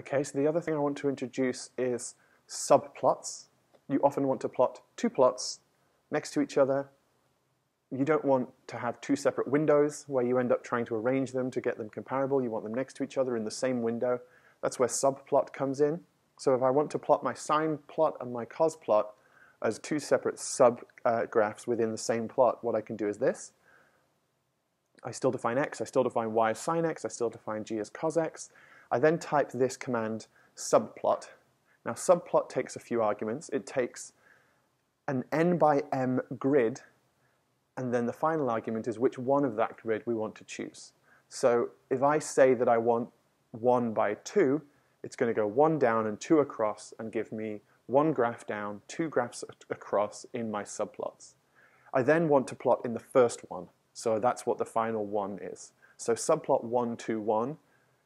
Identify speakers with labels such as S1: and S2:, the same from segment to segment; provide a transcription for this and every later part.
S1: Okay, so the other thing I want to introduce is subplots. You often want to plot two plots next to each other. You don't want to have two separate windows where you end up trying to arrange them to get them comparable. You want them next to each other in the same window. That's where subplot comes in. So if I want to plot my sine plot and my cos plot as two separate subgraphs within the same plot, what I can do is this. I still define x, I still define y as sine x, I still define g as cos x. I then type this command subplot. Now subplot takes a few arguments. It takes an n by m grid, and then the final argument is which one of that grid we want to choose. So if I say that I want 1 by 2, it's going to go 1 down and 2 across and give me 1 graph down, 2 graphs across in my subplots. I then want to plot in the first one, so that's what the final one is. So subplot 1, 2, 1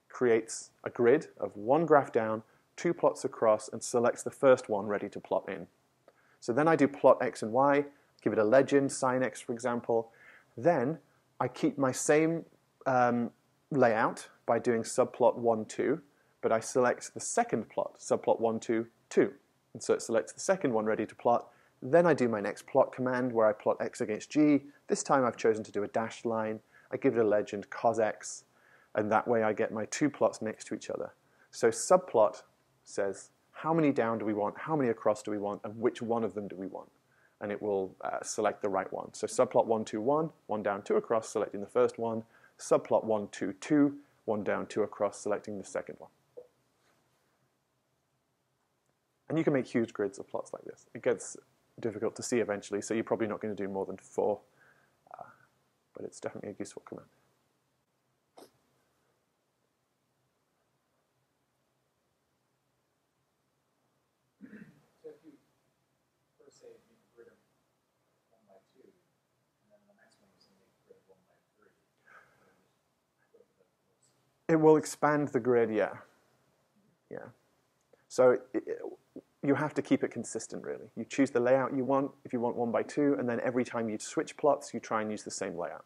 S1: creates a grid of 1 graph down, 2 plots across, and selects the first one ready to plot in. So then I do plot x and y, give it a legend, sine x for example. Then I keep my same layout by doing subplot 1, 2, but I select the second plot, subplot 1, 2, 2. And so it selects the second one ready to plot. Then I do my next plot command where I plot x against g. This time I've chosen to do a dashed line. I give it a legend, cos x, and that way I get my two plots next to each other. So subplot says how many down do we want, how many across do we want, and which one of them do we want. And it will select the right one. So subplot 1, 2, 1, 1 down, 2 across, selecting the first one. Subplot 1, 2, 2, 1 down, 2 across, selecting the second one. And you can make huge grids of plots like this. It gets difficult to see eventually, so you're probably not going to do more than 4, but it's definitely a useful command.
S2: So if you first say make a grid of 1 by 2, and then the next one is make a grid of 1 by 3,
S1: it will expand the grid, yeah. Yeah. So you have to keep it consistent, really. You choose the layout you want, if you want 1 by 2, and then every time you switch plots, you try and use the same layout.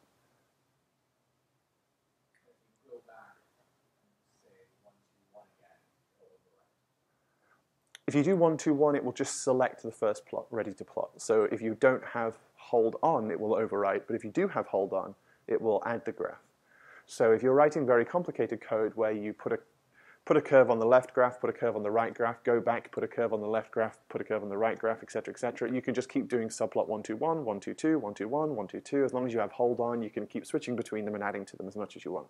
S2: if you go back and say 1, 2, 1 again, it'll overwrite.
S1: If you do 1, 2, 1, it will just select the first plot ready to plot. So if you don't have hold on, it will overwrite, but if you do have hold on, it will add the graph. So if you're writing very complicated code where you put a curve on the left graph, put a curve on the right graph, go back, put a curve on the left graph, put a curve on the right graph, etc., etc. You can just keep doing subplot 1, 2, 1, 1, 2, 2, 1, 2, 1, 1, 2, 2. As long as you have hold on, you can keep switching between them and adding to them as much as you want.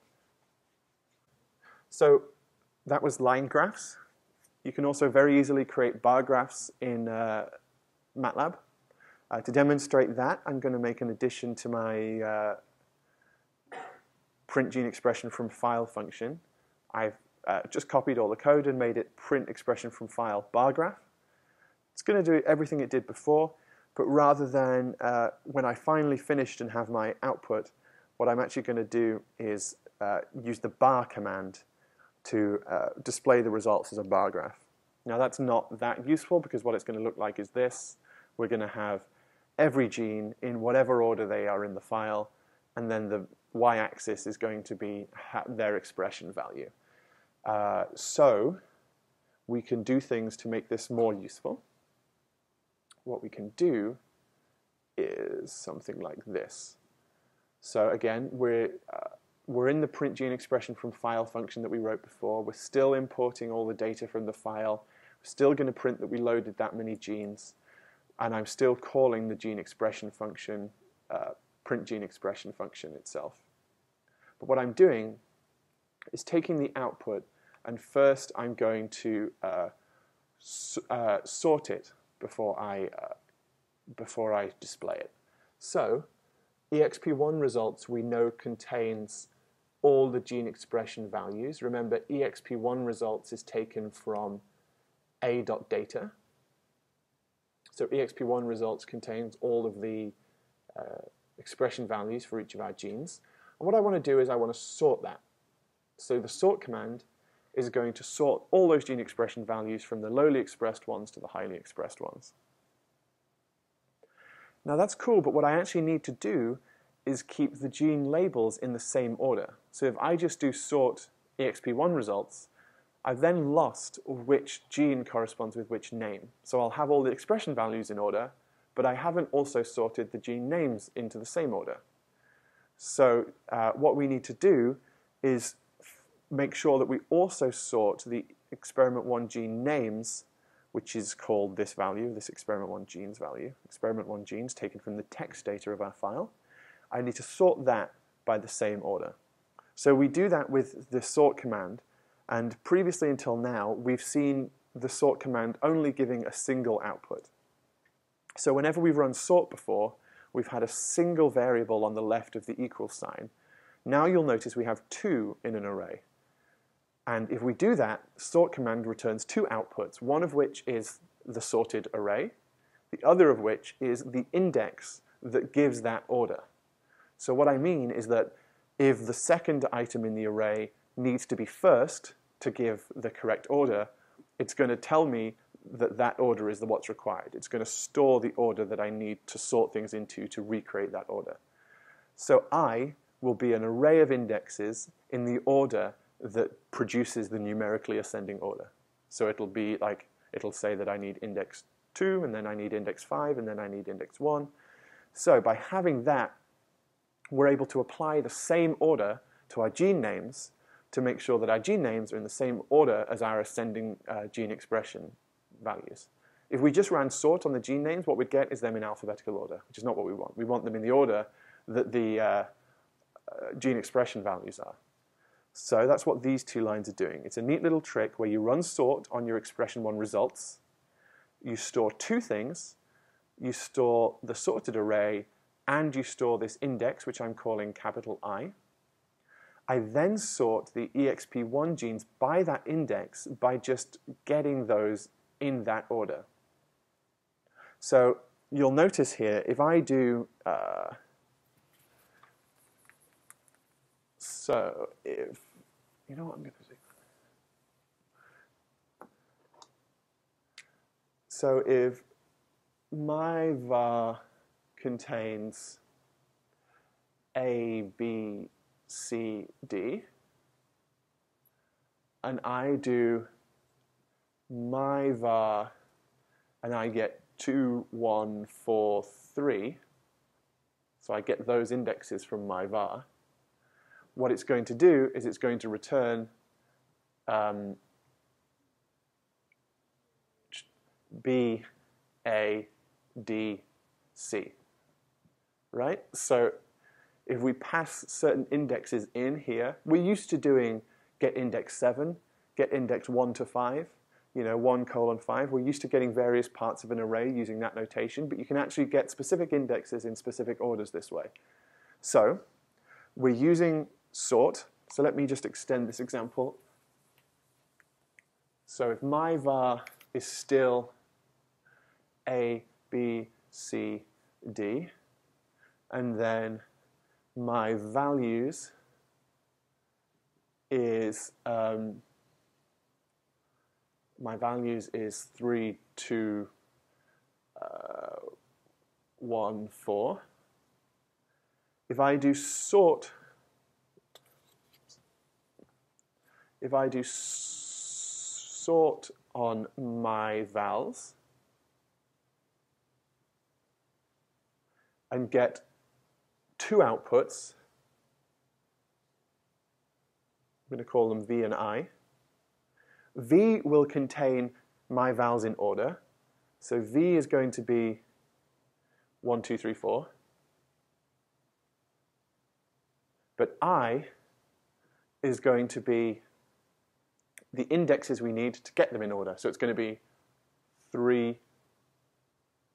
S1: So that was line graphs. You can also very easily create bar graphs in MATLAB. To demonstrate that, I'm going to make an addition to my print gene expression from file function. I've just copied all the code and made it print expression from file bar graph. It's going to do everything it did before, but rather than when I finally finished and have my output, what I'm actually going to do is use the bar command to display the results as a bar graph. Now that's not that useful because what it's going to look like is this. We're going to have every gene in whatever order they are in the file, and then the y-axis is going to be their expression value. So we can do things to make this more useful. What we can do is something like this. So again, we're in the print gene expression from file function that we wrote before. We're still importing all the data from the file. We're still going to print that we loaded that many genes. And I'm still calling the gene expression function, print gene expression function itself. But what I'm doing is taking the output, and first I'm going to sort it before I display it. So exp1 results we know contains all the gene expression values. Remember, exp1 results is taken from a.data. So exp1 results contains all of the expression values for each of our genes. And what I want to do is I want to sort that. So the sort command is going to sort all those gene expression values from the lowly expressed ones to the highly expressed ones. Now that's cool, but what I actually need to do is keep the gene labels in the same order. So if I just do sort exp1 results, I've then lost which gene corresponds with which name. So I'll have all the expression values in order, but I haven't also sorted the gene names into the same order. So what we need to do is make sure that we also sort the experiment 1 gene names, which is called this value, this experiment 1 genes value, experiment 1 genes taken from the text data of our file. I need to sort that by the same order. So we do that with the sort command, and previously until now, we've seen the sort command only giving a single output. So whenever we've run sort before, we've had a single variable on the left of the equal sign. Now you'll notice we have 2 in an array. And if we do that, sort command returns 2 outputs, one of which is the sorted array, the other of which is the index that gives that order. So what I mean is that if the second item in the array needs to be first to give the correct order, it's going to tell me that that order is what's required. It's going to store the order that I need to sort things into to recreate that order. So I will be an array of indexes in the order that produces the numerically ascending order. So it'll be like, it'll say that I need index 2, and then I need index 5, and then I need index 1. So by having that, we're able to apply the same order to our gene names to make sure that our gene names are in the same order as our ascending gene expression values. If we just ran sort on the gene names, what we'd get is them in alphabetical order, which is not what we want. We want them in the order that the gene expression values are. So that's what these 2 lines are doing. It's a neat little trick where you run sort on your expression 1 results. You store 2 things. You store the sorted array, and you store this index, which I'm calling capital I. I then sort the EXP1 genes by that index by just getting those in that order. So you'll notice here, if I do, so if, you know what I'm going to do? So if my var contains A, B, C, D, and I do my var, and I get 2, 1, 4, 3, so I get those indexes from my var, what it's going to do is it's going to return B, A, D, C, right? So if we pass certain indexes in here, we're used to doing get index 7, get index 1 to 5, 1:5. We're used to getting various parts of an array using that notation, but you can actually get specific indexes in specific orders this way. So we're using sort. So let me just extend this example. So if my var is still A, B, C, D, and then my values is 3, 2, 1, 4. If I do sort on my vals and get 2 outputs, I'm going to call them V and I. V will contain my vals in order. So V is going to be 1, 2, 3, 4. But I is going to be the indexes we need to get them in order. So it's going to be 3,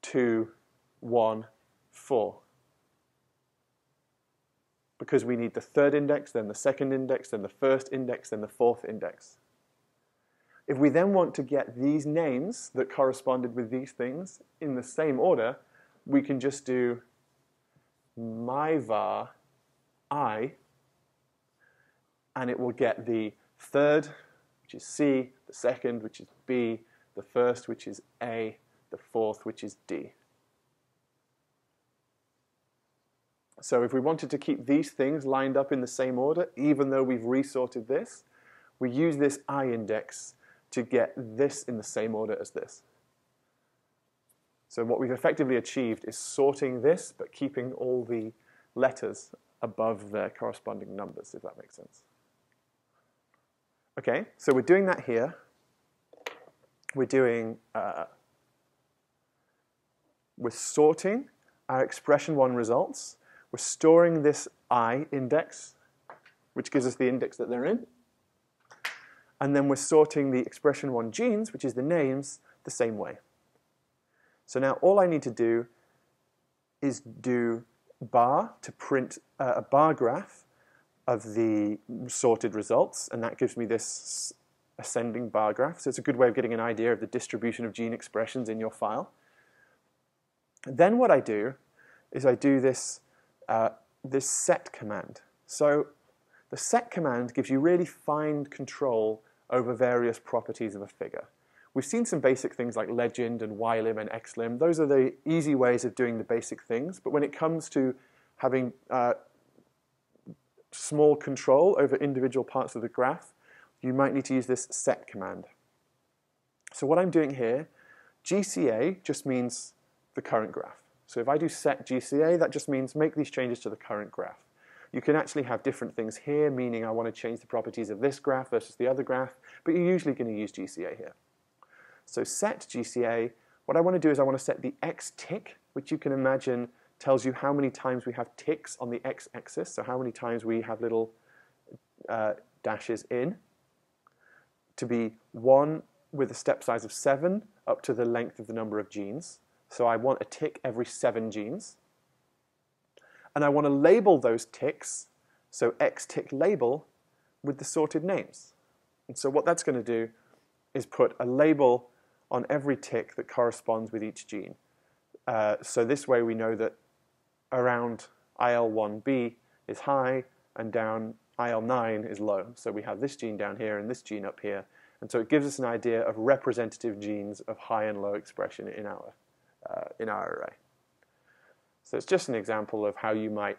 S1: 2, 1, 4. Because we need the third index, then the second index, then the first index, then the fourth index. If we then want to get these names that corresponded with these things in the same order, we can just do my var I, and it will get the third, which is C, the second, which is B, the first, which is A, the fourth, which is D. So if we wanted to keep these things lined up in the same order, even though we've resorted this, we use this I index to get this in the same order as this. So what we've effectively achieved is sorting this, but keeping all the letters above their corresponding numbers, if that makes sense. Okay, so we're doing that here. We're doing, we're sorting our expression 1 results. We're storing this I index, which gives us the index that they're in. And then we're sorting the expression 1 genes, which is the names, the same way. So now all I need to do is do bar to print a bar graph of the sorted results, and that gives me this ascending bar graph. So it's a good way of getting an idea of the distribution of gene expressions in your file. Then what I do is I do this, this set command. So the set command gives you really fine control over various properties of a figure. We've seen some basic things like legend and ylim and xlim. Those are the easy ways of doing the basic things. But when it comes to having small control over individual parts of the graph, you might need to use this set command. So what I'm doing here, GCA just means the current graph. So if I do set GCA, that just means make these changes to the current graph. You can actually have different things here, meaning I want to change the properties of this graph versus the other graph, but you're usually going to use GCA here. So set GCA, what I want to do is I want to set the x tick, which you can imagine tells you how many times we have ticks on the x-axis, so how many times we have little dashes in, to be 1 with a step size of 7 up to the length of the number of genes. So I want a tick every 7 genes. And I want to label those ticks, so x tick label, with the sorted names. And so what that's going to do is put a label on every tick that corresponds with each gene. So this way we know that around IL1B is high and down IL9 is low. So we have this gene down here and this gene up here. And so it gives us an idea of representative genes of high and low expression in our array. So it's just an example of how you might